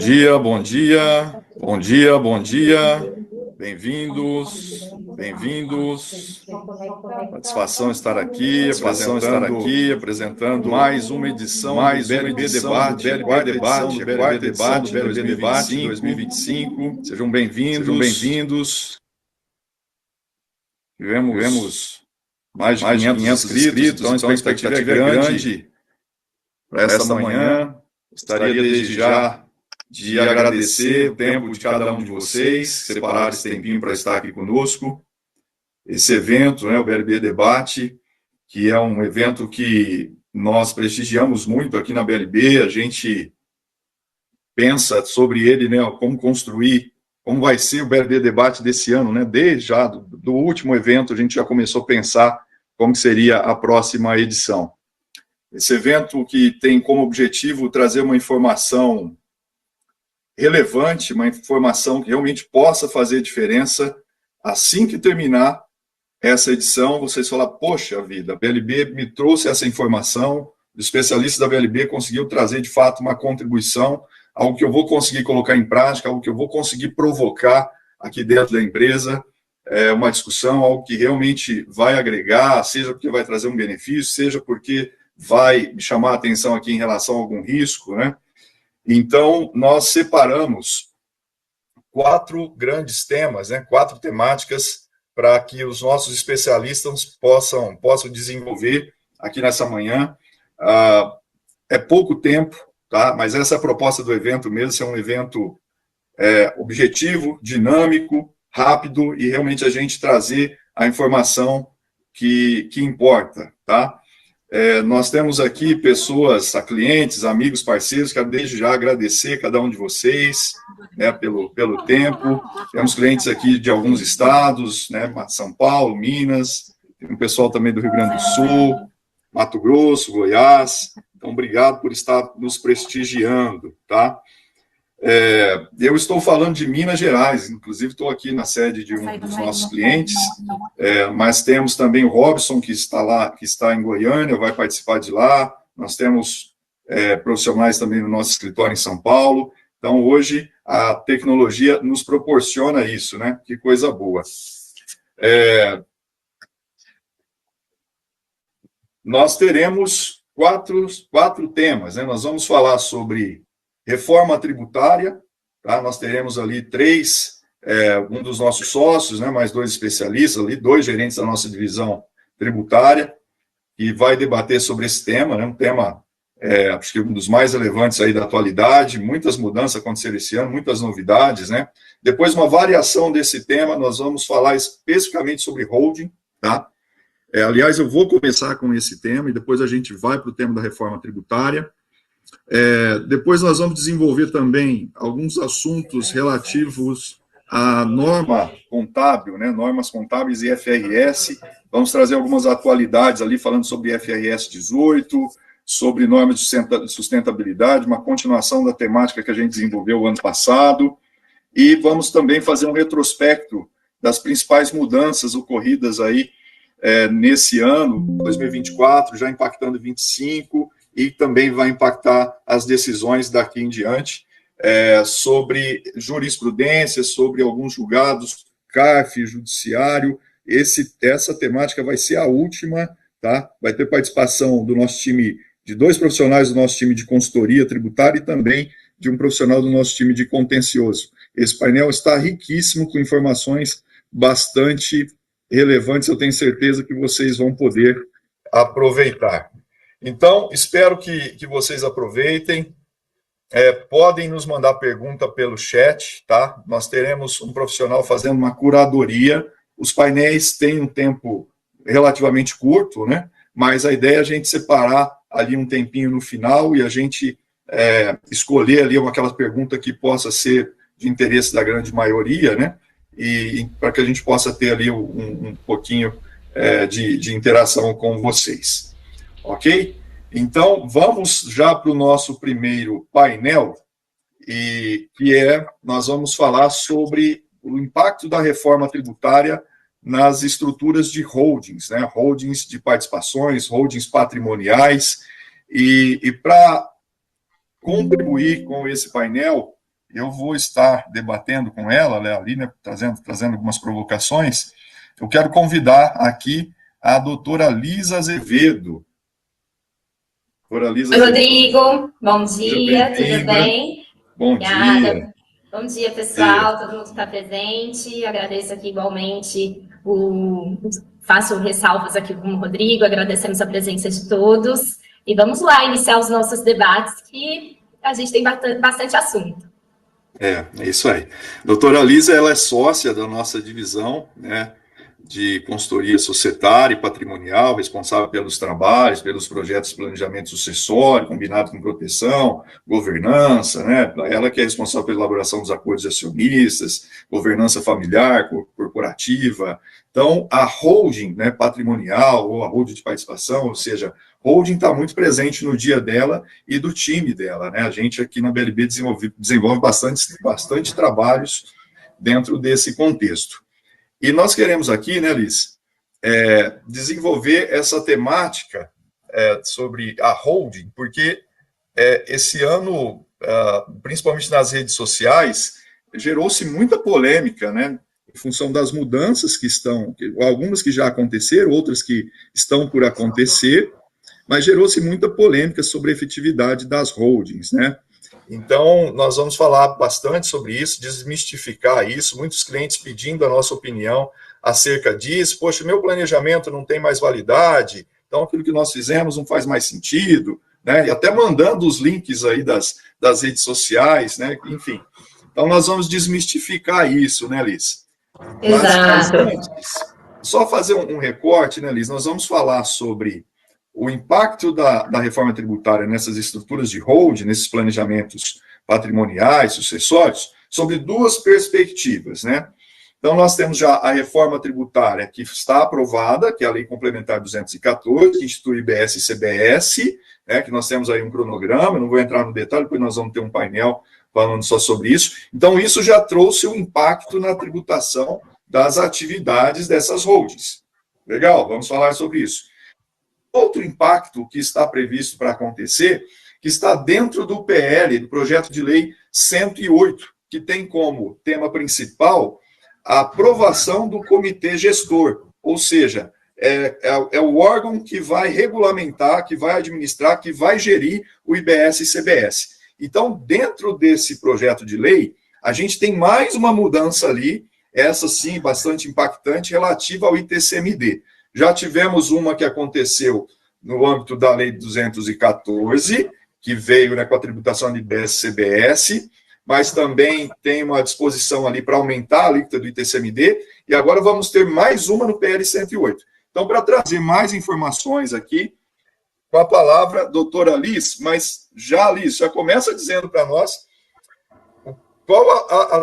dia, bom dia, bom dia, bom dia. Bem-vindos, bem-vindos. Satisfação estar aqui, apresentando mais uma edição do BLB Debate, BLB Debate 2025. Sejam bem-vindos. Tivemos mais de 500 inscritos, então a expectativa é grande para esta manhã. Gostaria desde já de agradecer o tempo de cada um de vocês, separar esse tempinho para estar aqui conosco. Esse evento, o BLB Debate, que é um evento que nós prestigiamos muito aqui na BLB, a gente pensa sobre ele, como construir, como vai ser o BLB Debate desse ano, Desde já do último evento, a gente já começou a pensar como seria a próxima edição. Esse evento que tem como objetivo trazer uma informação relevante, uma informação que realmente possa fazer diferença. Assim que terminar essa edição, vocês falam, poxa vida, a BLB me trouxe essa informação, o especialista da BLB conseguiu trazer de fato uma contribuição, algo que eu vou conseguir colocar em prática, algo que eu vou conseguir provocar aqui dentro da empresa, uma discussão, algo que realmente vai agregar, seja porque vai trazer um benefício, seja porque vai me chamar a atenção aqui em relação a algum risco, Então, nós separamos 4 grandes temas, 4 temáticas para que os nossos especialistas possam desenvolver aqui nessa manhã. É pouco tempo, tá? Mas essa é a proposta do evento mesmo, ser um evento objetivo, dinâmico, rápido e realmente a gente trazer a informação que importa, tá? Nós temos aqui pessoas, clientes, amigos, parceiros, quero desde já agradecer cada um de vocês, pelo tempo. Temos clientes aqui de alguns estados, São Paulo, Minas, tem um pessoal também do Rio Grande do Sul, Mato Grosso, Goiás. Então, obrigado por estar nos prestigiando, tá? Eu estou falando de Minas Gerais, inclusive estou aqui na sede de um dos nossos clientes, mas temos também o Robson, que está lá, que está em Goiânia, vai participar de lá. Nós temos profissionais também no nosso escritório em São Paulo. Então, hoje, a tecnologia nos proporciona isso, Que coisa boa. Nós teremos quatro temas, Nós vamos falar sobre reforma tributária, tá? Nós teremos ali 3, um dos nossos sócios, mais 2 especialistas ali, 2 gerentes da nossa divisão tributária, que vai debater sobre esse tema, um tema, acho que um dos mais relevantes aí da atualidade, muitas mudanças aconteceram esse ano, muitas novidades, Depois, uma variação desse tema, nós vamos falar especificamente sobre holding, tá? Aliás, eu vou começar com esse tema e depois a gente vai para o tema da reforma tributária. Depois nós vamos desenvolver também alguns assuntos relativos à norma contábil, normas contábeis e FRS. Vamos trazer algumas atualidades ali, falando sobre FRS 18, sobre normas de sustentabilidade, uma continuação da temática que a gente desenvolveu o ano passado, e vamos também fazer um retrospecto das principais mudanças ocorridas aí nesse ano, 2024, já impactando 25, e também vai impactar as decisões daqui em diante, sobre jurisprudência, sobre alguns julgados, CARF, judiciário. Essa temática vai ser a última, tá? Vai ter participação do nosso time, de 2 profissionais do nosso time de consultoria tributária e também de um profissional do nosso time de contencioso. Esse painel está riquíssimo, com informações bastante relevantes, eu tenho certeza que vocês vão poder aproveitar. Então, espero que vocês aproveitem. Podem nos mandar pergunta pelo chat, tá? Nós teremos um profissional fazendo uma curadoria. Os painéis têm um tempo relativamente curto, Mas a ideia é a gente separar ali um tempinho no final e a gente escolher ali aquela pergunta que possa ser de interesse da grande maioria, E para que a gente possa ter ali um pouquinho de interação com vocês. Ok? Então, vamos já para o nosso primeiro painel, nós vamos falar sobre o impacto da reforma tributária nas estruturas de holdings, Holdings de participações, holdings patrimoniais, e para contribuir com esse painel, eu vou estar debatendo com ela, né, ali, né, trazendo algumas provocações. Eu quero convidar aqui a doutora Lisa Azevedo. Doutora Lisa Oi, Rodrigo, bom dia, tudo bem? Bom Obrigada. dia. Bom dia, pessoal, todo mundo que está presente. Agradeço aqui igualmente, faço ressalvas aqui com o Rodrigo, agradecemos a presença de todos. E vamos lá iniciar os nossos debates, que a gente tem bastante assunto. É isso aí. Doutora Lisa, ela é sócia da nossa divisão, né, de consultoria societária e patrimonial, responsável pelos trabalhos, pelos projetos de planejamento sucessório, combinado com proteção, governança, né? Ela que é responsável pela elaboração dos acordos de acionistas, governança familiar, corporativa. Então, a holding, né, patrimonial, ou a holding de participação, ou seja, holding está muito presente no dia dela e do time dela, né? A gente aqui na BLB desenvolve bastante trabalhos dentro desse contexto. E nós queremos aqui, né, Liz, desenvolver essa temática sobre a holding, porque esse ano, principalmente nas redes sociais, gerou-se muita polêmica, né, em função das mudanças que algumas que já aconteceram, outras que estão por acontecer, mas gerou-se muita polêmica sobre a efetividade das holdings, né? Então, nós vamos falar bastante sobre isso, desmistificar isso, muitos clientes pedindo a nossa opinião acerca disso. Poxa, meu planejamento não tem mais validade, então aquilo que nós fizemos não faz mais sentido, né? E até mandando os links aí das redes sociais, né? Enfim. Então, nós vamos desmistificar isso, né, Liz? Exato. Mas antes, só fazer um recorte, né, Liz? Nós vamos falar sobre o impacto da reforma tributária nessas estruturas de holding, nesses planejamentos patrimoniais, sucessórios, sobre duas perspectivas, né? Então, nós temos já a reforma tributária que está aprovada, que é a Lei Complementar 214, que institui IBS e CBS, né, que nós temos aí um cronograma, não vou entrar no detalhe, porque nós vamos ter um painel falando só sobre isso. Então, isso já trouxe um impacto na tributação das atividades dessas holdings. Legal, vamos falar sobre isso. Outro impacto que está previsto para acontecer, que está dentro do PL, do Projeto de Lei 108, que tem como tema principal a aprovação do comitê gestor, ou seja, é o órgão que vai regulamentar, que vai administrar, que vai gerir o IBS e CBS. Então, dentro desse projeto de lei, a gente tem mais uma mudança ali, essa sim, bastante impactante, relativa ao ITCMD. Já tivemos uma que aconteceu no âmbito da Lei 214, que veio, né, com a tributação de IBS e CBS, mas também tem uma disposição ali para aumentar a alíquota do ITCMD, e agora vamos ter mais uma no PL 108. Então, para trazer mais informações aqui, com a palavra, doutora Liz, mas já, Liz, já começa dizendo para nós qual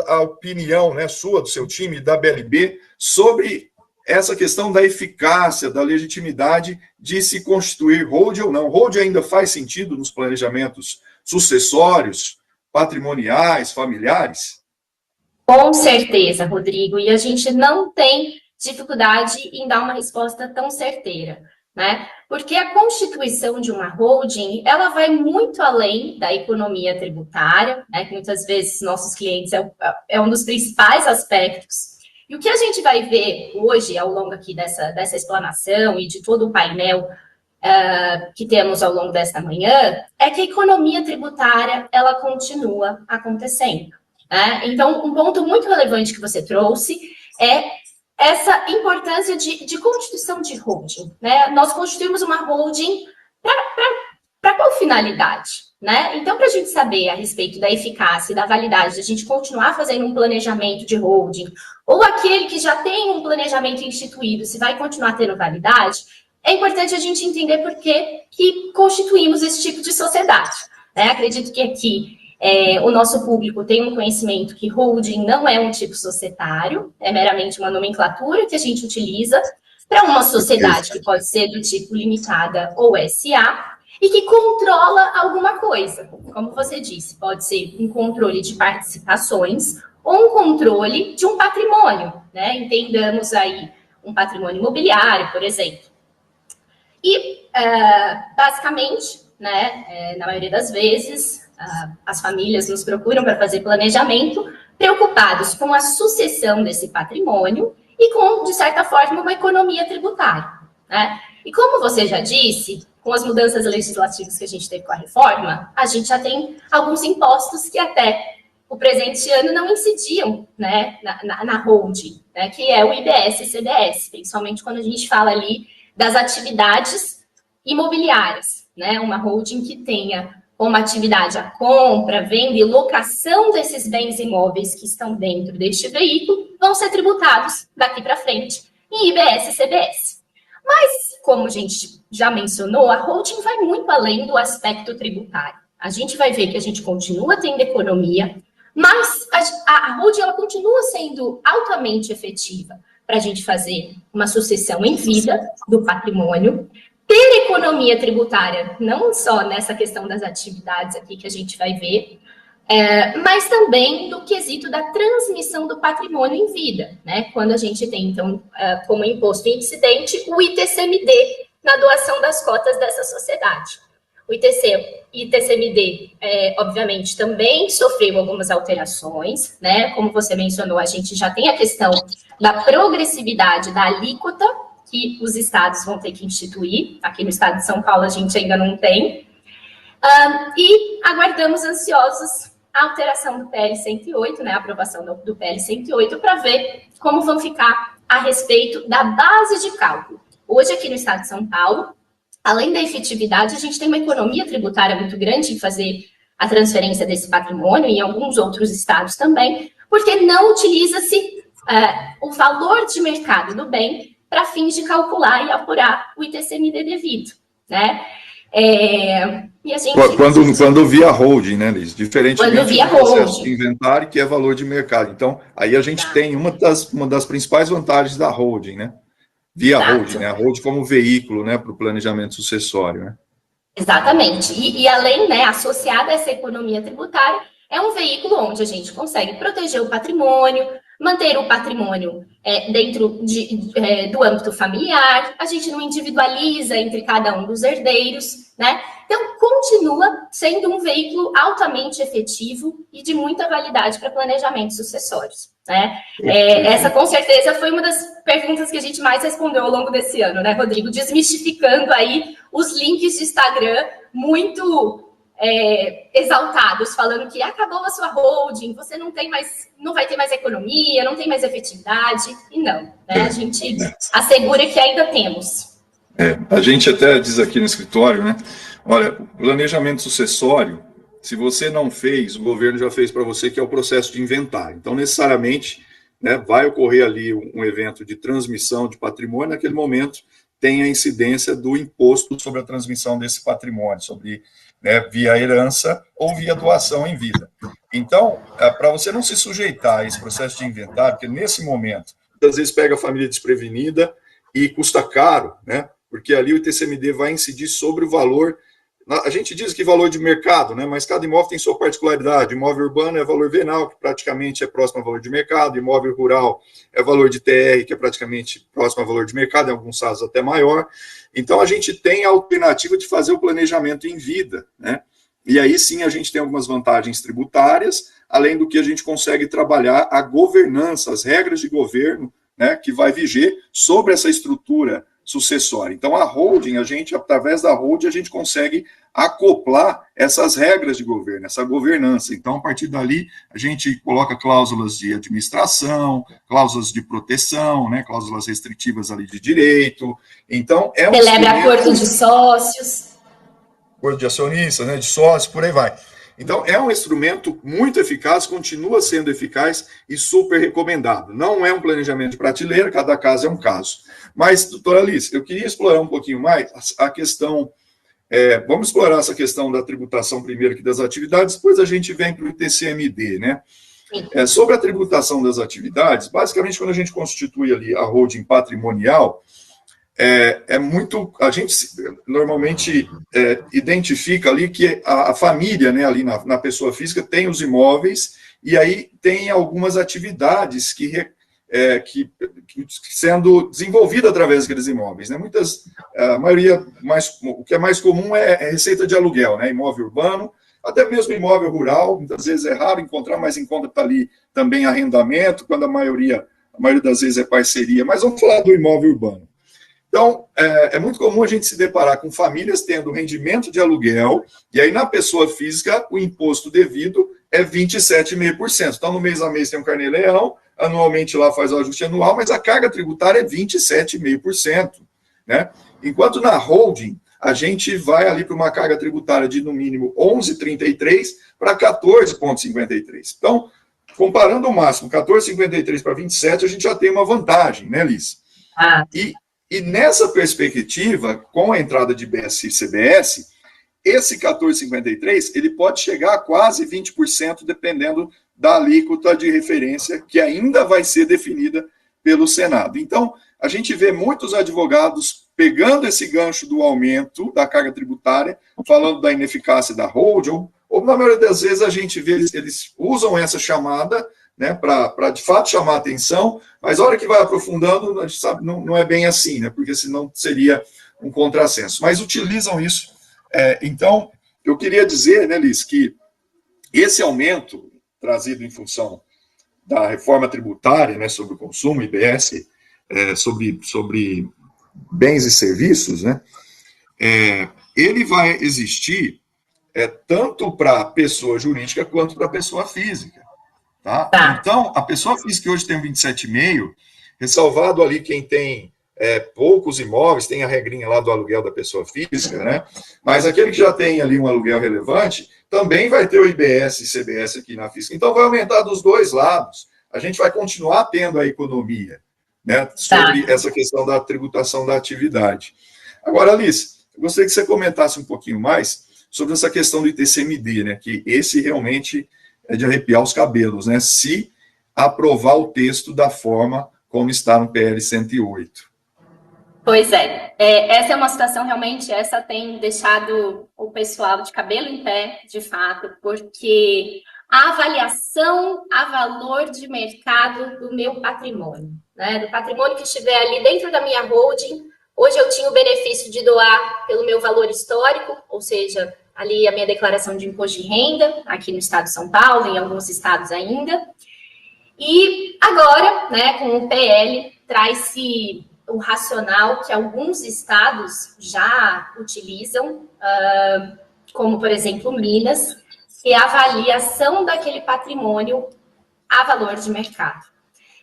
a opinião, né, sua, do seu time, da BLB, sobre essa questão da eficácia, da legitimidade de se constituir holding ou não. Holding ainda faz sentido nos planejamentos sucessórios, patrimoniais, familiares? Com certeza, Rodrigo, e a gente não tem dificuldade em dar uma resposta tão certeira, né? Porque a constituição de uma holding, ela vai muito além da economia tributária, né? Que muitas vezes nossos clientes é um dos principais aspectos. E o que a gente vai ver hoje, ao longo aqui dessa explanação e de todo o painel que temos ao longo desta manhã, é que a economia tributária, ela continua acontecendo. Né? Então, um ponto muito relevante que você trouxe é essa importância de constituição de holding. Né? Nós constituímos uma holding para qual finalidade? Né? Então, para a gente saber a respeito da eficácia e da validade de a gente continuar fazendo um planejamento de holding, ou aquele que já tem um planejamento instituído, se vai continuar tendo validade, é importante a gente entender por que constituímos esse tipo de sociedade. Né? Acredito que aqui o nosso público tem um conhecimento que holding não é um tipo societário, é meramente uma nomenclatura que a gente utiliza para uma sociedade que pode ser do tipo limitada ou SA, e que controla alguma coisa. Como você disse, pode ser um controle de participações ou um controle de um patrimônio, né? Entendamos aí um patrimônio imobiliário, por exemplo. E, basicamente, né, na maioria das vezes, as famílias nos procuram para fazer planejamento, preocupados com a sucessão desse patrimônio e com, de certa forma, uma economia tributária, né? E como você já disse, com as mudanças legislativas que a gente teve com a reforma, a gente já tem alguns impostos que até o presente ano não incidiam, né, na holding, né, que é o IBS e CBS, principalmente quando a gente fala ali das atividades imobiliárias, né, uma holding que tenha como atividade a compra, venda e locação desses bens imóveis que estão dentro deste veículo, vão ser tributados daqui para frente em IBS e CBS. Mas, como a gente já mencionou, a holding vai muito além do aspecto tributário. A gente vai ver que a gente continua tendo economia, mas a holding ela continua sendo altamente efetiva para a gente fazer uma sucessão em vida do patrimônio, ter economia tributária, não só nessa questão das atividades aqui que a gente vai ver, mas também do quesito da transmissão do patrimônio em vida, né? Quando a gente tem, então, como imposto incidente, o ITCMD na doação das cotas dessa sociedade. O ITCMD, obviamente, também sofreu algumas alterações, né? Como você mencionou, a gente já tem a questão da progressividade da alíquota que os estados vão ter que instituir. Aqui no estado de São Paulo a gente ainda não tem. E aguardamos ansiosos a alteração do PL 108, né? A aprovação do PL 108 para ver como vão ficar a respeito da base de cálculo. Hoje, aqui no estado de São Paulo, além da efetividade, a gente tem uma economia tributária muito grande em fazer a transferência desse patrimônio, e em alguns outros estados também, porque não utiliza-se o valor de mercado do bem para fins de calcular e apurar o ITCMD devido, né? E a gente, quando via holding, né, Liz? Diferentemente do processo de inventário, que é valor de mercado. Então, aí a gente tem uma das principais vantagens da holding, né? Via holding, né? A holding como veículo, né, para o planejamento sucessório, né? Exatamente. E além, né, associada a essa economia tributária, é um veículo onde a gente consegue proteger o patrimônio, manter o patrimônio dentro do âmbito familiar, a gente não individualiza entre cada um dos herdeiros, né? Então, continua sendo um veículo altamente efetivo e de muita validade para planejamentos sucessórios, né? Essa, com certeza, foi uma das perguntas que a gente mais respondeu ao longo desse ano, né, Rodrigo? Desmistificando aí os links de Instagram muito exaltados, falando que acabou a sua holding, você não vai ter mais economia, não tem mais efetividade, e não, né? A gente assegura que ainda temos. A gente até diz aqui no escritório, né? Olha, o planejamento sucessório, se você não fez, o governo já fez para você, que é o processo de inventário. Então, necessariamente, né, vai ocorrer ali um evento de transmissão de patrimônio, naquele momento tem a incidência do imposto sobre a transmissão desse patrimônio, sobre, né, via herança ou via doação em vida. Então, para você não se sujeitar a esse processo de inventário, porque nesse momento, às vezes pega a família desprevenida e custa caro, né? Porque ali o ITCMD vai incidir sobre o valor. A gente diz que valor de mercado, né? Mas cada imóvel tem sua particularidade. Imóvel urbano é valor venal, que praticamente é próximo ao valor de mercado. Imóvel rural é valor de TR, que é praticamente próximo ao valor de mercado, em alguns casos até maior. Então, a gente tem a alternativa de fazer o planejamento em vida, né? E aí sim a gente tem algumas vantagens tributárias, além do que a gente consegue trabalhar a governança, as regras de governo, né, que vai viger sobre essa estrutura sucessória. Então, a holding, através da holding, a gente consegue acoplar essas regras de governo, essa governança. Então, a partir dali, a gente coloca cláusulas de administração, cláusulas de proteção, né, cláusulas restritivas ali de direito. Então, celebra acordo de sócios. Acordo de acionistas, né, de sócios, por aí vai. Então, é um instrumento muito eficaz, continua sendo eficaz e super recomendado. Não é um planejamento de prateleira, cada caso é um caso. Mas, doutora Alice, eu queria explorar um pouquinho mais a questão, vamos explorar essa questão da tributação primeiro aqui das atividades, depois a gente vem para o ITCMD, né? Sobre a tributação das atividades, basicamente, quando a gente constitui ali a holding patrimonial, a gente normalmente identifica ali que a família, né, ali na pessoa física, tem os imóveis e aí tem algumas atividades que sendo desenvolvida através daqueles imóveis, né? A maioria, o que é mais comum é receita de aluguel, né? Imóvel urbano, até mesmo imóvel rural, muitas vezes é raro encontrar, mas encontra ali também arrendamento, quando a maioria das vezes é parceria, mas vamos falar do imóvel urbano. Então, é muito comum a gente se deparar com famílias tendo rendimento de aluguel, e aí na pessoa física o imposto devido é 27,5%. Então, no mês a mês tem um carnê-leão, anualmente lá faz o ajuste anual, mas a carga tributária é 27,5%. Né? Enquanto na holding, a gente vai ali para uma carga tributária de, no mínimo, 11,33 para 14,53. Então, comparando o máximo 14,53 para 27, a gente já tem uma vantagem, né, Liz? E nessa perspectiva, com a entrada de BS e CBS, esse 14,53 ele pode chegar a quase 20%, dependendo da alíquota de referência, que ainda vai ser definida pelo Senado. Então, a gente vê muitos advogados pegando esse gancho do aumento da carga tributária, falando da ineficácia da holding, ou na maioria das vezes a gente vê eles usam essa chamada, né, para de fato chamar a atenção, mas a hora que vai aprofundando, a gente sabe, não é bem assim, né, porque senão seria um contrassenso. Mas utilizam isso. Então, eu queria dizer, né, Liz, que esse aumento trazido em função da reforma tributária, né, sobre o consumo, IBS, sobre bens e serviços, né, ele vai existir tanto para a pessoa jurídica quanto para a pessoa física. Tá? Então, a pessoa física que hoje tem 27,5, ressalvado ali quem tem poucos imóveis, tem a regrinha lá do aluguel da pessoa física, né? Mas aquele que já tem ali um aluguel relevante, também vai ter o IBS e CBS aqui na física. Então, vai aumentar dos dois lados. A gente vai continuar tendo a economia, né, sobre essa questão da tributação da atividade. Agora, Alice, eu gostaria que você comentasse um pouquinho mais sobre essa questão do ITCMD, né, que esse realmente é de arrepiar os cabelos, né, se aprovar o texto da forma como está no PL 108. Pois essa é uma situação realmente, essa tem deixado o pessoal de cabelo em pé, de fato, porque a avaliação a valor de mercado do meu patrimônio, né, do patrimônio que estiver ali dentro da minha holding, hoje eu tinha o benefício de doar pelo meu valor histórico, ou seja, ali a minha declaração de imposto de renda, aqui no estado de São Paulo, em alguns estados ainda, e agora, né, com o PL, traz-se o racional que alguns estados já utilizam, como, por exemplo, Minas, que é a avaliação daquele patrimônio a valor de mercado.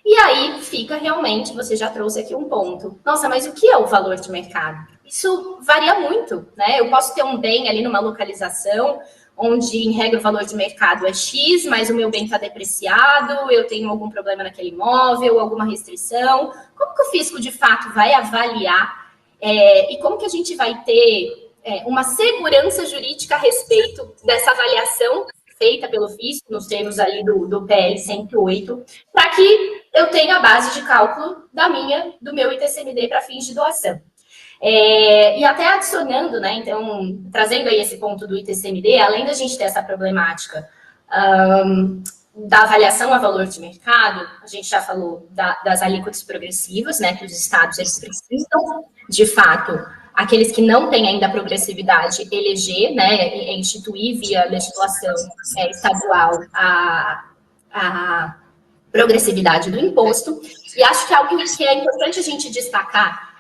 E aí fica realmente, você já trouxe aqui um ponto. Nossa, mas o que é o valor de mercado? Isso varia muito, né? Eu posso ter um bem ali numa localização, onde, em regra, o valor de mercado é X, mas o meu bem está depreciado, eu tenho algum problema naquele imóvel, alguma restrição. Como que o fisco, de fato, vai avaliar e como que a gente vai ter uma segurança jurídica a respeito dessa avaliação feita pelo fisco, nos termos ali do PL 108, para que eu tenha a base de cálculo do meu ITCMD para fins de doação. E até adicionando, né, então, trazendo aí esse ponto do ITCMD, além da gente ter essa problemática da avaliação a valor de mercado, a gente já falou das alíquotas progressivas, né, que os estados eles precisam, de fato, aqueles que não têm ainda a progressividade, eleger, né, instituir via legislação estadual a progressividade do imposto. E acho que algo que é importante a gente destacar,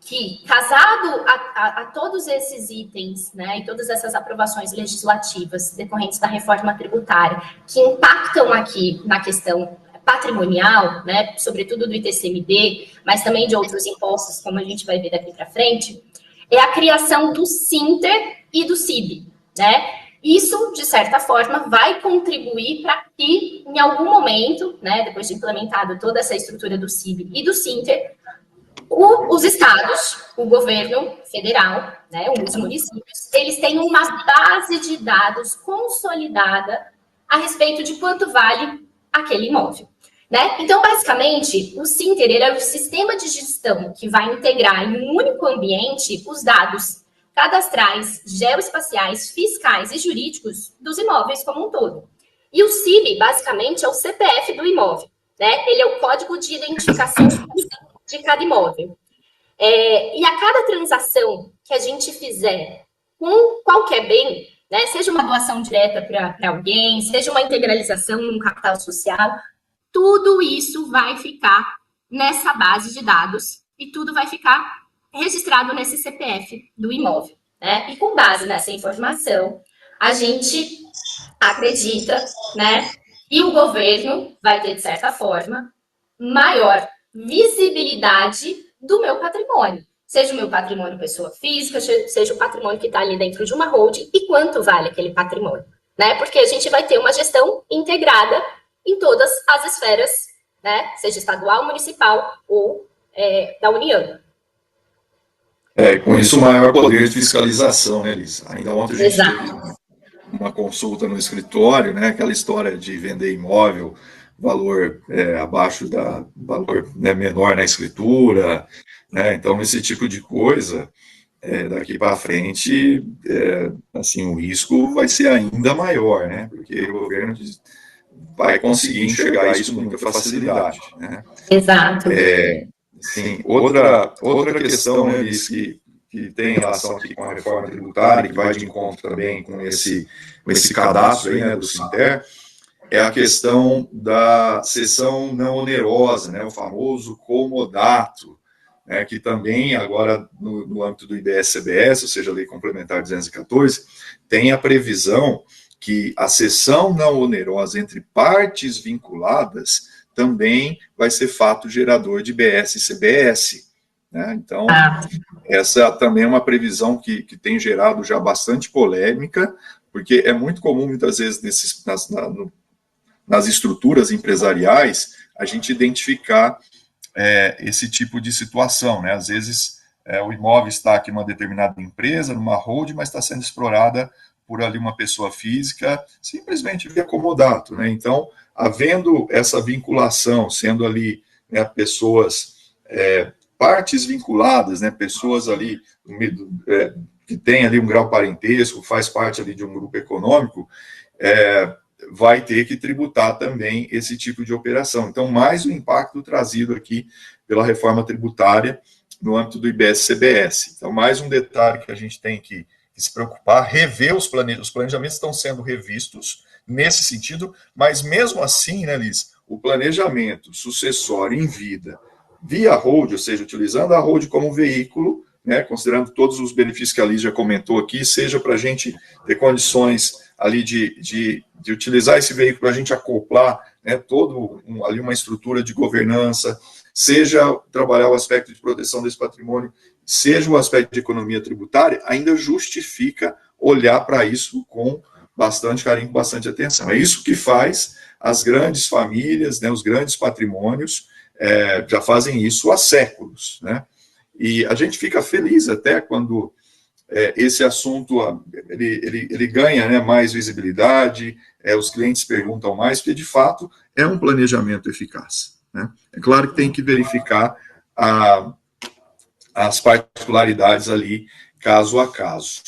que, casado a todos esses itens, né, e todas essas aprovações legislativas decorrentes da reforma tributária, que impactam aqui na questão patrimonial, né, sobretudo do ITCMD, mas também de outros impostos, como a gente vai ver daqui para frente, é a criação do SINTER e do CIB, né? Isso, de certa forma, vai contribuir para que, em algum momento, né, depois de implementado toda essa estrutura do CIB e do SINTER, os estados, o governo federal, né, os municípios, eles têm uma base de dados consolidada a respeito de quanto vale aquele imóvel, né? Então, basicamente, o SINTER ele é o sistema de gestão que vai integrar em um único ambiente os dados cadastrais, geoespaciais, fiscais e jurídicos dos imóveis como um todo. E o CIB, basicamente, é o CPF do imóvel, né? Ele é o código de identificação de cada imóvel. E a cada transação que a gente fizer com qualquer bem, né? Seja uma doação direta para alguém, seja uma integralização num capital social, tudo isso vai ficar nessa base de dados e tudo vai ficar registrado nesse CPF do imóvel, né? E com base nessa informação, a gente acredita, né, que o governo vai ter, de certa forma, maior visibilidade do meu patrimônio. Seja o meu patrimônio pessoa física, seja o patrimônio que está ali dentro de uma holding e quanto vale aquele patrimônio, né? Porque a gente vai ter uma gestão integrada em todas as esferas, né? Seja estadual, municipal ou da União. Com isso, maior poder de fiscalização, né, Liz? Ainda ontem a gente teve uma consulta no escritório, né? Aquela história de vender imóvel, valor abaixo da valor, né, menor na escritura, né? Então, esse tipo de coisa, daqui para frente, assim, o risco vai ser ainda maior, né? Porque o governo vai conseguir enxergar isso com muita facilidade, né? Exato. Sim, outra questão, né, Liz, que tem relação aqui com a reforma tributária, que vai de encontro também com esse cadastro aí, né, do Sinter, é a questão da cessão não onerosa, né, o famoso comodato, né, que também agora no âmbito do IBS-CBS, ou seja, a Lei Complementar 214, tem a previsão que a cessão não onerosa entre partes vinculadas também vai ser fato gerador de BS e CBS. Né? Então, essa também é uma previsão que tem gerado já bastante polêmica, porque é muito comum, muitas vezes, nas estruturas empresariais, a gente identificar esse tipo de situação. Né? Às vezes, o imóvel está aqui em uma determinada empresa, numa holding, mas está sendo explorada por ali uma pessoa física, simplesmente via comodato. Né? Então, havendo essa vinculação, sendo ali, né, pessoas, partes vinculadas, né, pessoas ali que têm ali um grau parentesco, faz parte ali de um grupo econômico, vai ter que tributar também esse tipo de operação. Então, mais o impacto trazido aqui pela reforma tributária no âmbito do IBS-CBS. Então, mais um detalhe que a gente tem que se preocupar, rever os planejamentos estão sendo revistos nesse sentido, mas mesmo assim, né, Liz, o planejamento sucessório em vida via hold, ou seja, utilizando a hold como veículo, né, considerando todos os benefícios que a Liz já comentou aqui, seja para a gente ter condições ali de utilizar esse veículo para a gente acoplar, né, ali uma estrutura de governança, seja trabalhar o aspecto de proteção desse patrimônio, seja o aspecto de economia tributária, ainda justifica olhar para isso com bastante carinho, com bastante atenção. É isso que faz as grandes famílias, né, os grandes patrimônios, já fazem isso há séculos, né? E a gente fica feliz até quando esse assunto ele ganha, né, mais visibilidade, os clientes perguntam mais, porque de fato é um planejamento eficaz. Né? É claro que tem que verificar as particularidades ali, caso a caso.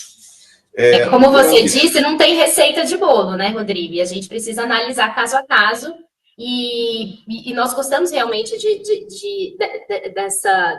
Como você disse, não tem receita de bolo, né, Rodrigo? E a gente precisa analisar caso a caso. E nós gostamos realmente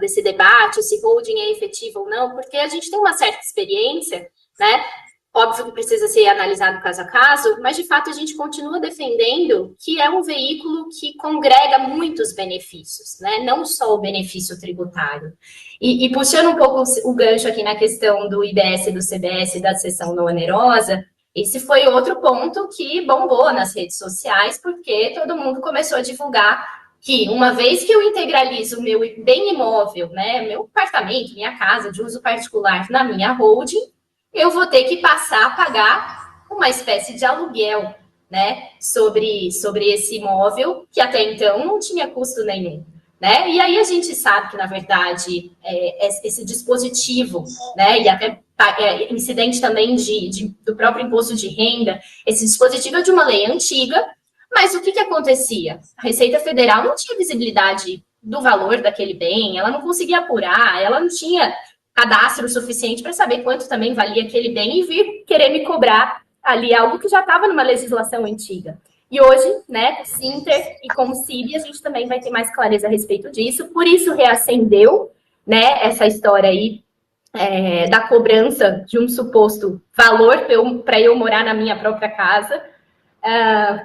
desse debate, se holding é efetivo ou não, porque a gente tem uma certa experiência, né? Óbvio que precisa ser analisado caso a caso, mas de fato a gente continua defendendo que é um veículo que congrega muitos benefícios, né? Não só o benefício tributário. E puxando um pouco o gancho aqui na questão do IBS, do CBS, da cessão não onerosa, esse foi outro ponto que bombou nas redes sociais, porque todo mundo começou a divulgar que, uma vez que eu integralizo o meu bem imóvel, né, meu apartamento, minha casa de uso particular na minha holding, eu vou ter que passar a pagar uma espécie de aluguel, né, sobre esse imóvel, que até então não tinha custo nenhum. Né? E aí a gente sabe que, na verdade, esse dispositivo, né, e até incidente também do próprio imposto de renda, esse dispositivo é de uma lei antiga, mas o que acontecia? A Receita Federal não tinha visibilidade do valor daquele bem, ela não conseguia apurar, ela não tinha cadastro suficiente para saber quanto também valia aquele bem e vir querer me cobrar ali algo que já estava numa legislação antiga. E hoje, né, com o Sinter e com o CIB, a gente também vai ter mais clareza a respeito disso, por isso reacendeu, né, essa história aí da cobrança de um suposto valor para eu morar na minha própria casa.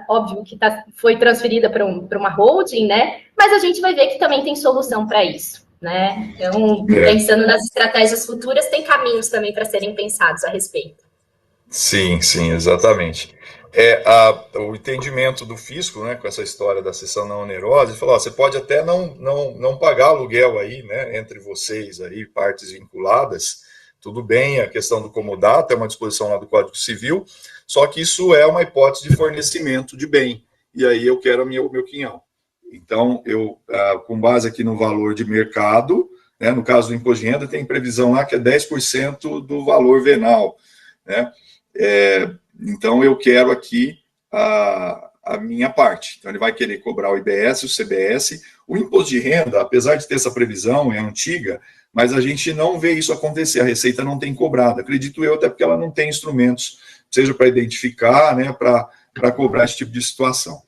Óbvio que foi transferida para uma holding, né? Mas a gente vai ver que também tem solução para isso, né? Então, pensando nas estratégias futuras, tem caminhos também para serem pensados a respeito. Sim, sim, exatamente. O entendimento do fisco, né, com essa história da cessão não onerosa, ele falou, você pode até não pagar aluguel aí, né, entre vocês aí, partes vinculadas, tudo bem, a questão do comodato é uma disposição lá do Código Civil, só que isso é uma hipótese de fornecimento de bem, e aí eu quero o meu quinhão. Então, com base aqui no valor de mercado, né, no caso do imposto de renda, tem previsão lá que é 10% do valor venal, né? Então, eu quero aqui a minha parte. Então, ele vai querer cobrar o IBS, o CBS. O imposto de renda, apesar de ter essa previsão, é antiga, mas a gente não vê isso acontecer. A Receita não tem cobrado. Acredito eu, até porque ela não tem instrumentos, seja para identificar, né, para cobrar esse tipo de situação.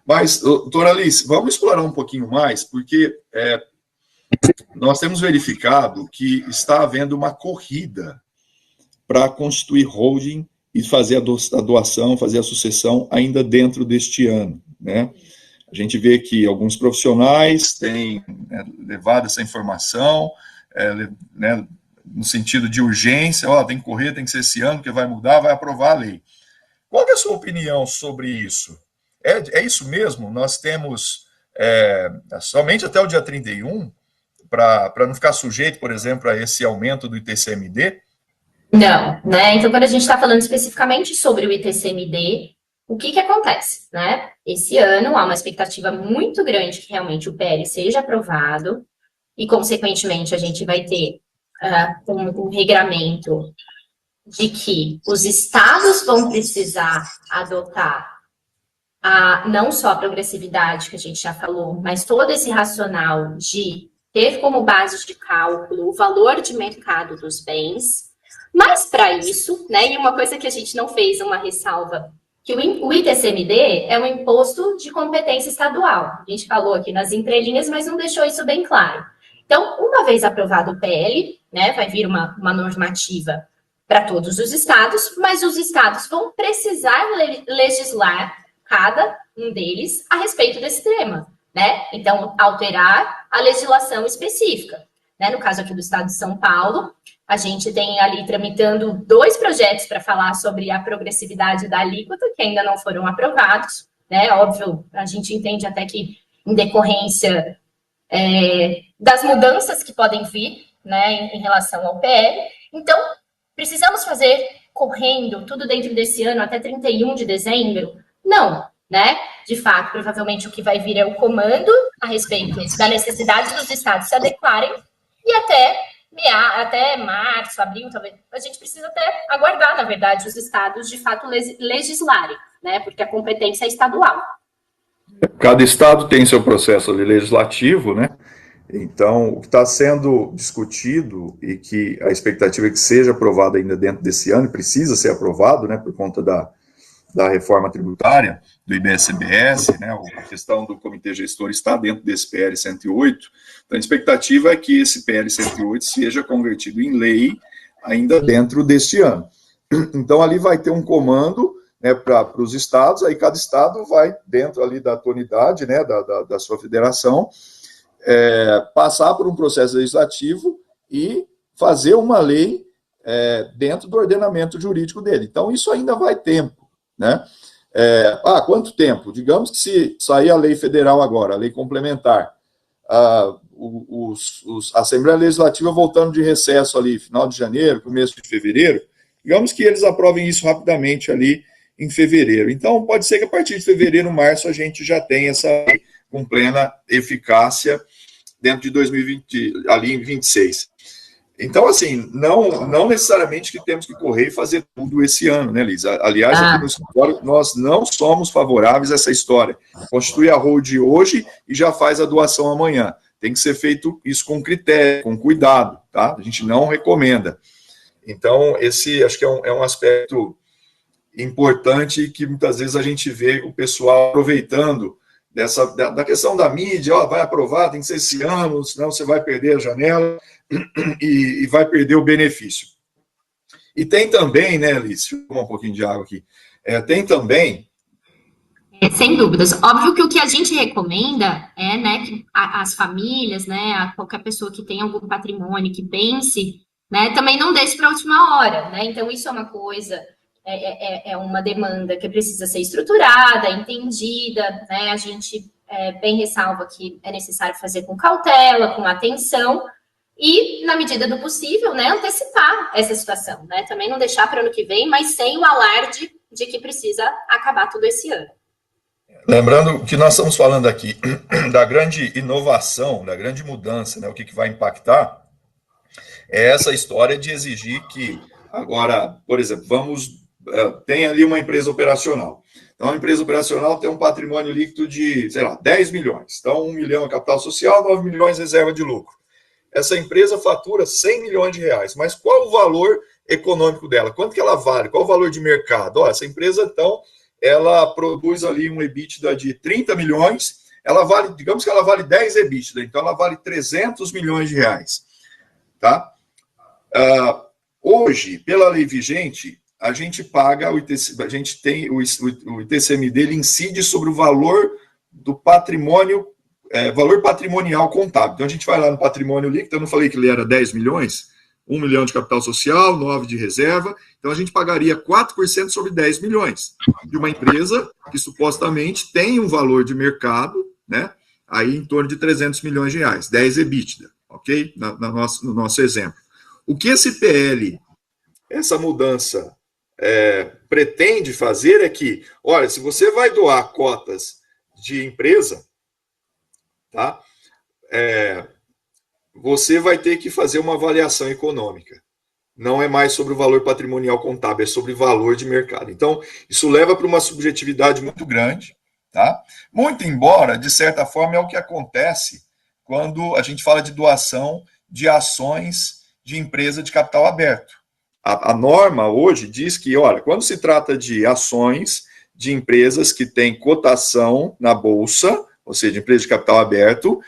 Mas, doutora Alice, vamos explorar um pouquinho mais, porque nós temos verificado que está havendo uma corrida para constituir holding e fazer a doação, fazer a sucessão ainda dentro deste ano, né? A gente vê que alguns profissionais têm levado essa informação, né, no sentido de urgência, tem que correr, tem que ser esse ano, que vai mudar, vai aprovar a lei. Qual é a sua opinião sobre isso? É isso mesmo? Nós temos somente até o dia 31 para não ficar sujeito, por exemplo, a esse aumento do ITCMD? Não, né? Então, quando a gente está falando especificamente sobre o ITCMD, o que acontece, né? Esse ano há uma expectativa muito grande que realmente o PL seja aprovado e, consequentemente, a gente vai ter um regramento de que os estados vão precisar adotar não só a progressividade que a gente já falou, mas todo esse racional de ter como base de cálculo o valor de mercado dos bens. Mas, para isso, né, e uma coisa que a gente não fez uma ressalva, que o ITCMD é um imposto de competência estadual. A gente falou aqui nas entrelinhas, mas não deixou isso bem claro. Então, uma vez aprovado o PL, né, vai vir uma normativa para todos os estados, mas os estados vão precisar legislar, cada um deles, a respeito desse tema, né? Então, alterar a legislação específica. Né? No caso aqui do estado de São Paulo, a gente tem ali tramitando 2 projetos para falar sobre a progressividade da alíquota, que ainda não foram aprovados, né? Óbvio, a gente entende até que em decorrência das mudanças que podem vir, né, em relação ao PL. Então, precisamos fazer correndo tudo dentro desse ano até 31 de dezembro? Não, né? De fato, provavelmente o que vai vir é o comando a respeito da necessidade dos estados se adequarem e até março, abril, talvez. A gente precisa até aguardar, na verdade, os estados de fato legislarem, né? Porque a competência é estadual. Cada estado tem seu processo legislativo, né? Então, o que está sendo discutido e que a expectativa é que seja aprovado ainda dentro desse ano, precisa ser aprovado, né, por conta da reforma tributária, do IBS-CBS, né, a questão do comitê gestor está dentro desse PL 108, então a expectativa é que esse PL 108 seja convertido em lei ainda dentro deste ano. Então, ali vai ter um comando, né, para os estados, aí cada estado vai dentro ali da tonalidade, né, da sua federação, passar por um processo legislativo e fazer uma lei dentro do ordenamento jurídico dele. Então, isso ainda vai tempo, né? Quanto tempo? Digamos que se sair a lei federal agora, a lei complementar, a Assembleia Legislativa voltando de recesso ali, final de janeiro, começo de fevereiro, digamos que eles aprovem isso rapidamente ali em fevereiro. Então, pode ser que a partir de fevereiro, março, a gente já tenha essa lei com plena eficácia dentro de 2020, ali em 26. Então, assim, não necessariamente que temos que correr e fazer tudo esse ano, né, Liz? Aliás, aqui no escritório, nós não somos favoráveis a essa história. Constitui a hold hoje e já faz a doação amanhã. Tem que ser feito isso com critério, com cuidado, tá? A gente não recomenda. Então, esse acho que é um aspecto importante que muitas vezes a gente vê o pessoal aproveitando da questão da mídia, ó, vai aprovar, tem que ser esse ano, senão você vai perder a janela e vai perder o benefício. E tem também, né, Alice, vou tomar um pouquinho de água aqui, tem também... Sem dúvidas. Óbvio que o que a gente recomenda é, né, que as famílias, né, qualquer pessoa que tenha algum patrimônio, que pense, né, também não deixe para a última hora, né? Então, isso é uma coisa, é uma demanda que precisa ser estruturada, entendida, né? A gente bem ressalva que é necessário fazer com cautela, com atenção, e, na medida do possível, né, antecipar essa situação, né? Também não deixar para o ano que vem, mas sem o alarde de que precisa acabar tudo esse ano. Lembrando que nós estamos falando aqui da grande inovação, da grande mudança, né? O que vai impactar é essa história de exigir que, agora, por exemplo, tem ali uma empresa operacional. Então, a empresa operacional tem um patrimônio líquido de, sei lá, 10 milhões. Então, 1 milhão é capital social, 9 milhões reserva de lucro. Essa empresa fatura 100 milhões de reais, mas qual o valor econômico dela? Quanto que ela vale? Qual o valor de mercado? Ó, essa empresa, então, ela produz ali um EBITDA de 30 milhões, ela vale, digamos que ela vale 10 EBITDA, então ela vale 300 milhões de reais. Tá? Hoje, pela lei vigente, a gente paga, a gente tem o ITCMD, ele incide sobre o valor do patrimônio, valor patrimonial contábil. Então a gente vai lá no patrimônio líquido, eu não falei que ele era 10 milhões, 1 milhão de capital social, 9 de reserva, então a gente pagaria 4% sobre 10 milhões de uma empresa que supostamente tem um valor de mercado, né, aí em torno de 300 milhões de reais, 10 EBITDA, ok? No nosso exemplo. O que esse PL, essa mudança, pretende fazer é que, olha, se você vai doar cotas de empresa, tá? Você vai ter que fazer uma avaliação econômica. Não é mais sobre o valor patrimonial contábil, é sobre valor de mercado. Então, isso leva para uma subjetividade muito grande, tá? Muito embora, de certa forma, é o que acontece quando a gente fala de doação de ações de empresa de capital aberto. A norma hoje diz que, olha, quando se trata de ações de empresas que têm cotação na bolsa, ou seja, de empresa de capital aberto,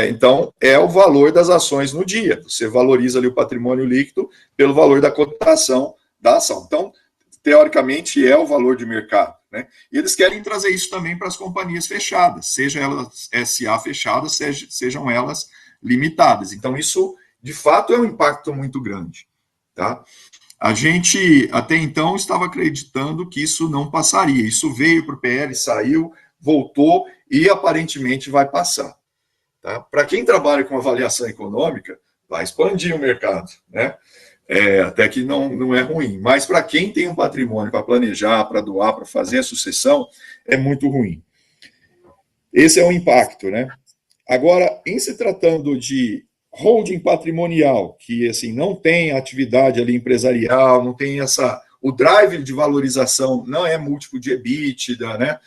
então é o valor das ações no dia. Você valoriza ali o patrimônio líquido pelo valor da cotação da ação. Então, teoricamente, é o valor de mercado, né? E eles querem trazer isso também para as companhias fechadas, seja elas SA fechadas, sejam elas limitadas. Então, isso, de fato, é um impacto muito grande, tá? A gente, até então, estava acreditando que isso não passaria. Isso veio para o PL, saiu, voltou e, aparentemente, vai passar. Tá? Para quem trabalha com avaliação econômica, vai expandir o mercado, né? Até que não é ruim. Mas para quem tem um patrimônio para planejar, para doar, para fazer a sucessão, é muito ruim. Esse é o impacto, né? Agora, em se tratando de holding patrimonial, que assim não tem atividade ali empresarial, não tem o drive de valorização não é múltiplo de EBITDA, né?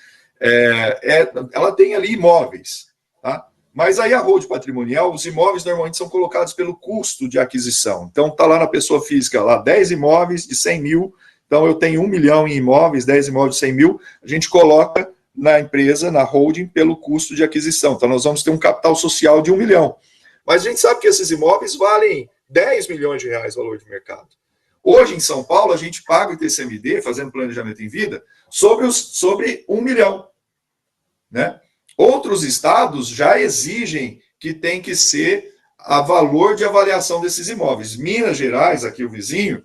Ela tem ali imóveis, tá? Mas aí a holding patrimonial, os imóveis normalmente são colocados pelo custo de aquisição. Então está lá na pessoa física, lá 10 imóveis de 100 mil, então eu tenho 1 milhão em imóveis, 10 imóveis de 100 mil, a gente coloca na empresa, na holding, pelo custo de aquisição. Então nós vamos ter um capital social de 1 milhão. Mas a gente sabe que esses imóveis valem 10 milhões de reais valor de mercado. Hoje, em São Paulo, a gente paga o ITCMD, fazendo planejamento em vida, sobre 1 milhão. Né? Outros estados já exigem que tem que ser a valor de avaliação desses imóveis. Minas Gerais, aqui o vizinho,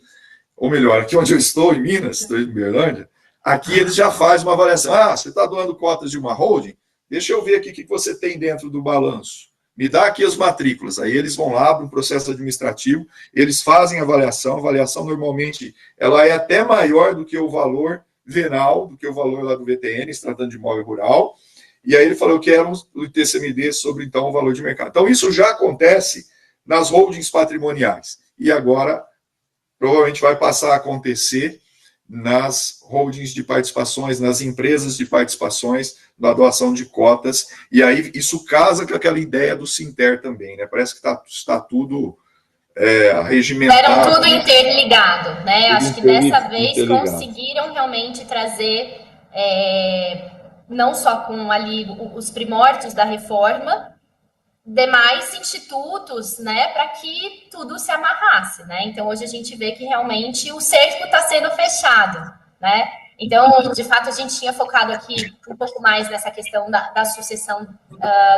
ou melhor, aqui onde eu estou, em Minas, estou em Uberlândia, aqui eles já fazem uma avaliação. Você está doando cotas de uma holding? Deixa eu ver aqui o que você tem dentro do balanço. Me dá aqui as matrículas. Aí eles vão lá para um processo administrativo, eles fazem a avaliação normalmente ela é até maior do que o valor venal, do que o valor lá do VTN, se tratando de imóvel rural, e aí ele falou que era o ITCMD sobre, então, o valor de mercado. Então, isso já acontece nas holdings patrimoniais, e agora provavelmente vai passar a acontecer nas holdings de participações, nas empresas de participações, na doação de cotas, e aí isso casa com aquela ideia do Sinter também, né? Parece que está tudo regimentado. Eram tudo interligado, né? Tudo Acho que dessa vez conseguiram realmente trazer não só com ali os primórdios da reforma, demais institutos, né, para que tudo se amarrasse, né? Então hoje a gente vê que realmente o cerco está sendo fechado, né? Então, de fato, a gente tinha focado aqui um pouco mais nessa questão da sucessão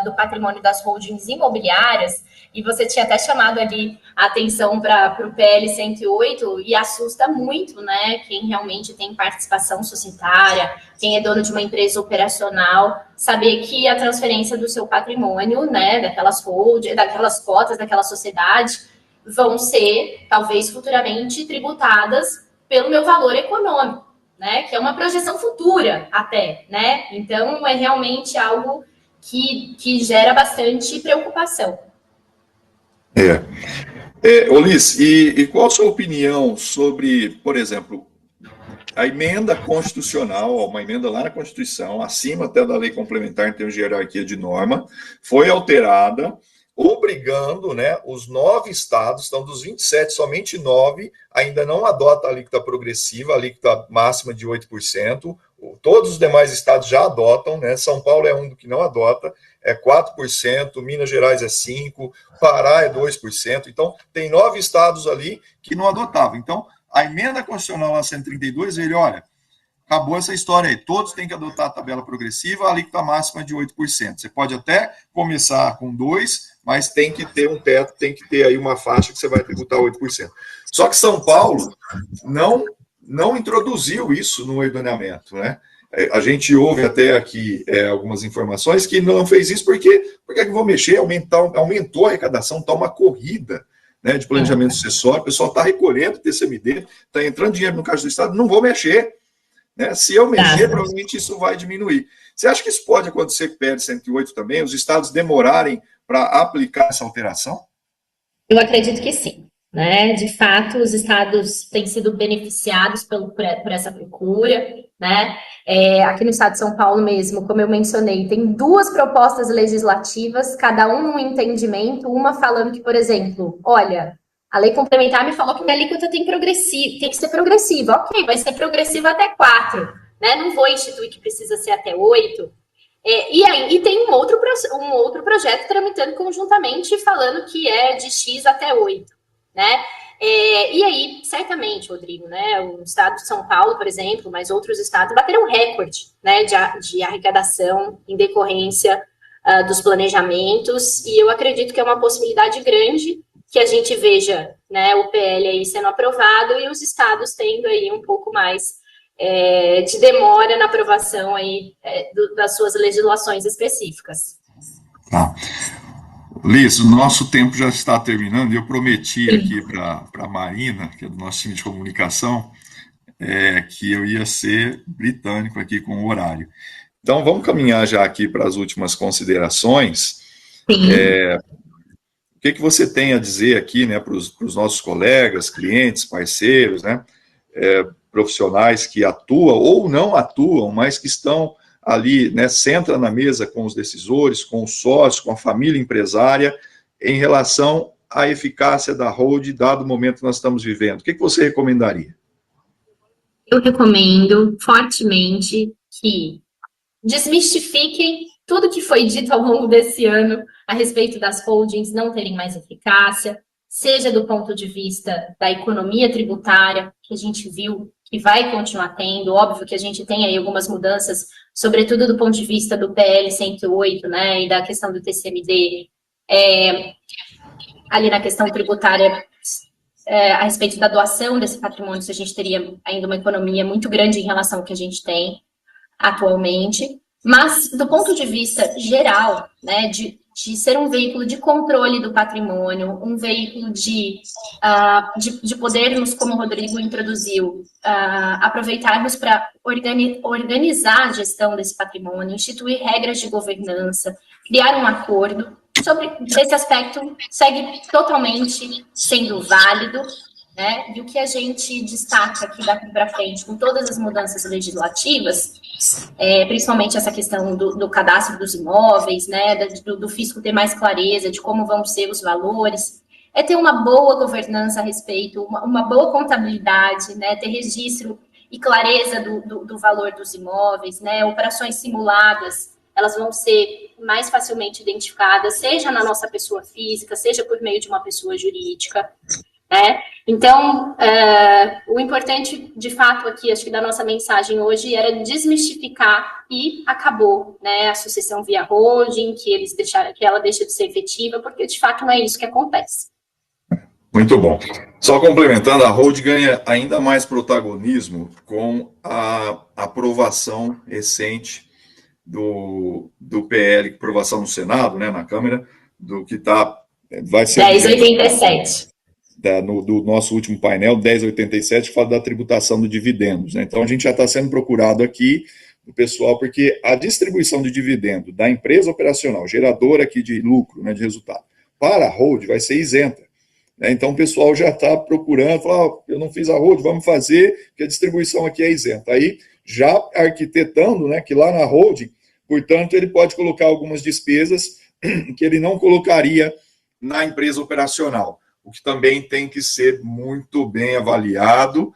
do patrimônio das holdings imobiliárias, e você tinha até chamado ali a atenção para o PL 108, e assusta muito, né, quem realmente tem participação societária, quem é dono de uma empresa operacional, saber que a transferência do seu patrimônio, né, daquelas holdings, daquelas cotas, daquela sociedade, vão ser, talvez, futuramente tributadas pelo meu valor econômico, né, que é uma projeção futura até, né? Então, é realmente algo que gera bastante preocupação. Ulisses, e qual a sua opinião sobre, por exemplo, a emenda constitucional, uma emenda lá na Constituição, acima até da lei complementar em termos de hierarquia de norma, foi alterada, obrigando, né, os 9 estados, então dos 27, somente 9 ainda não adotam a alíquota progressiva, a alíquota máxima de 8%, todos os demais estados já adotam, né, São Paulo é um do que não adota, é 4%, Minas Gerais é 5%, Pará é 2%, então tem 9 estados ali que não adotavam. Então, a emenda constitucional 132, ele, olha, acabou essa história aí, todos têm que adotar a tabela progressiva, a alíquota máxima de 8%. Você pode até começar com 2%, mas tem que ter um teto, tem que ter aí uma faixa que você vai tributar 8%. Só que São Paulo não introduziu isso no ordenamento, né? A gente ouve até aqui algumas informações que não fez isso porque que vão mexer, aumentou a arrecadação, está uma corrida, né, de planejamento sucessório, o pessoal está recolhendo TCMD, está entrando dinheiro no caixa do Estado, não vou mexer. Né? Se eu mexer, provavelmente isso vai diminuir. Você acha que isso pode acontecer com o PL 108 também, os estados demorarem para aplicar essa alteração? Eu acredito que sim. Né? De fato, os estados têm sido beneficiados por essa procura, né? Aqui no estado de São Paulo mesmo, como eu mencionei, tem 2 propostas legislativas, cada um num entendimento, uma falando que, por exemplo, olha, a lei complementar me falou que a alíquota tem que ser progressiva. Ok, vai ser progressiva até 4, né? Não vou instituir que precisa ser até 8. E tem um outro projeto tramitando conjuntamente falando que é de X até 8. Né? E aí, certamente, Rodrigo, né, o estado de São Paulo, por exemplo, mas outros estados bateram recorde, né, de arrecadação em decorrência dos planejamentos, e eu acredito que é uma possibilidade grande que a gente veja, né, o PL aí sendo aprovado e os estados tendo aí um pouco mais de demora na aprovação aí, das suas legislações específicas. Tá. Liz, o nosso tempo já está terminando e eu prometi aqui para a Marina, que é do nosso time de comunicação, que eu ia ser britânico aqui com o horário. Então, vamos caminhar já aqui para as últimas considerações. O que você tem a dizer aqui, né, para os nossos colegas, clientes, parceiros, né, profissionais que atuam ou não atuam, mas que estão ali, né, senta na mesa com os decisores, com os sócios, com a família empresária, em relação à eficácia da hold, dado o momento que nós estamos vivendo. O que você recomendaria? Eu recomendo fortemente que desmistifiquem tudo que foi dito ao longo desse ano a respeito das holdings não terem mais eficácia, seja do ponto de vista da economia tributária, que a gente viu que vai continuar tendo, óbvio que a gente tem aí algumas mudanças, sobretudo do ponto de vista do PL 108, né, e da questão do TCMD, ali na questão tributária, a respeito da doação desse patrimônio, se a gente teria ainda uma economia muito grande em relação ao que a gente tem atualmente, mas do ponto de vista geral, né, de ser um veículo de controle do patrimônio, um veículo de podermos, como o Rodrigo introduziu, aproveitarmos para organizar a gestão desse patrimônio, instituir regras de governança, criar um acordo. Sobre esse aspecto, segue totalmente sendo válido, né? E o que a gente destaca aqui daqui para frente, com todas as mudanças legislativas, principalmente essa questão do cadastro dos imóveis, né? Do fisco ter mais clareza de como vão ser os valores, ter uma boa governança a respeito, uma boa contabilidade, né? Ter registro e clareza do valor dos imóveis, né? Operações simuladas, elas vão ser mais facilmente identificadas, seja na nossa pessoa física, seja por meio de uma pessoa jurídica, né? Então, o importante, de fato, aqui, acho que da nossa mensagem hoje, era desmistificar e acabou, né? A sucessão via holding, que ela deixa de ser efetiva, porque, de fato, não é isso que acontece. Muito bom. Só complementando, a holding ganha ainda mais protagonismo com a aprovação recente do PL, aprovação no Senado, né, na Câmara, do que vai ser 1087. do nosso último painel, 1087, fala da tributação do dividendos, né? Então, a gente já está sendo procurado aqui, do pessoal, porque a distribuição de dividendo da empresa operacional, geradora aqui de lucro, né, de resultado, para a holding vai ser isenta. Né? Então, o pessoal já está procurando, fala, eu não fiz a holding, vamos fazer, porque a distribuição aqui é isenta. Aí, já arquitetando, né, que lá na holding, portanto, ele pode colocar algumas despesas que ele não colocaria na empresa operacional, o que também tem que ser muito bem avaliado,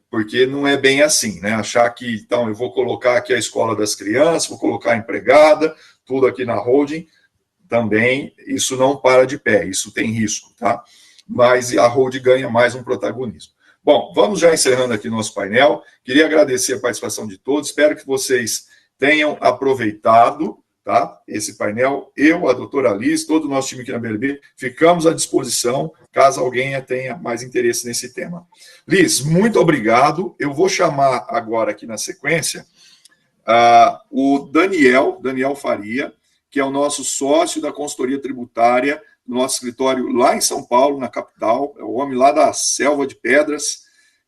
porque não é bem assim, né? Achar que, então, eu vou colocar aqui a escola das crianças, vou colocar a empregada, tudo aqui na holding, também isso não para de pé, isso tem risco, tá? Mas a holding ganha mais um protagonismo. Bom, vamos já encerrando aqui nosso painel. Queria agradecer a participação de todos, espero que vocês tenham aproveitado, tá? Esse painel. Eu, a doutora Liz, todo o nosso time aqui na BLB, ficamos à disposição, caso alguém tenha mais interesse nesse tema. Liz, muito obrigado. Eu vou chamar agora aqui na sequência o Daniel Faria, que é o nosso sócio da consultoria tributária, no nosso escritório lá em São Paulo, na capital, é o homem lá da Selva de Pedras,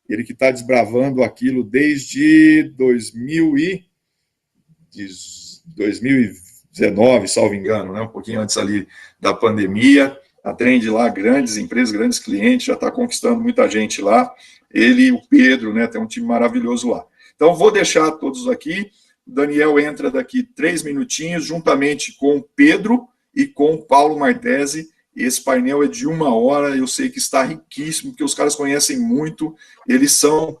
ele que está desbravando aquilo desde 2019, salvo engano, né? Um pouquinho antes ali da pandemia, atende lá grandes empresas, grandes clientes, já está conquistando muita gente lá, ele e o Pedro, né? Tem um time maravilhoso lá. Então, vou deixar todos aqui, o Daniel entra daqui 3 minutinhos, juntamente com o Pedro e com o Paulo Martesi. Esse painel é de 1 hora, eu sei que está riquíssimo, porque os caras conhecem muito, eles são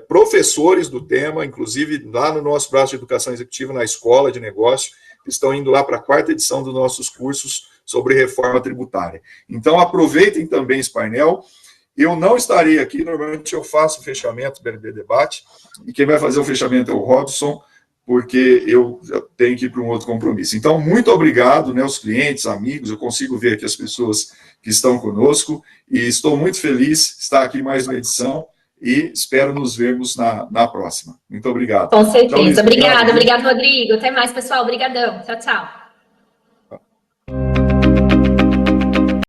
professores do tema, inclusive lá no nosso braço de educação executiva, na Escola de Negócio, estão indo lá para a 4ª edição dos nossos cursos sobre reforma tributária. Então, aproveitem também esse painel. Eu não estarei aqui, normalmente eu faço o fechamento do BLB Debate, e quem vai fazer o fechamento é o Robson, porque eu tenho que ir para um outro compromisso. Então, muito obrigado, né, os clientes, amigos, eu consigo ver aqui as pessoas que estão conosco, e estou muito feliz de estar aqui em mais uma edição, e espero nos vermos na próxima. Muito obrigado. Com certeza. Obrigado, Rodrigo. Até mais, pessoal. Obrigadão. Tchau, tchau.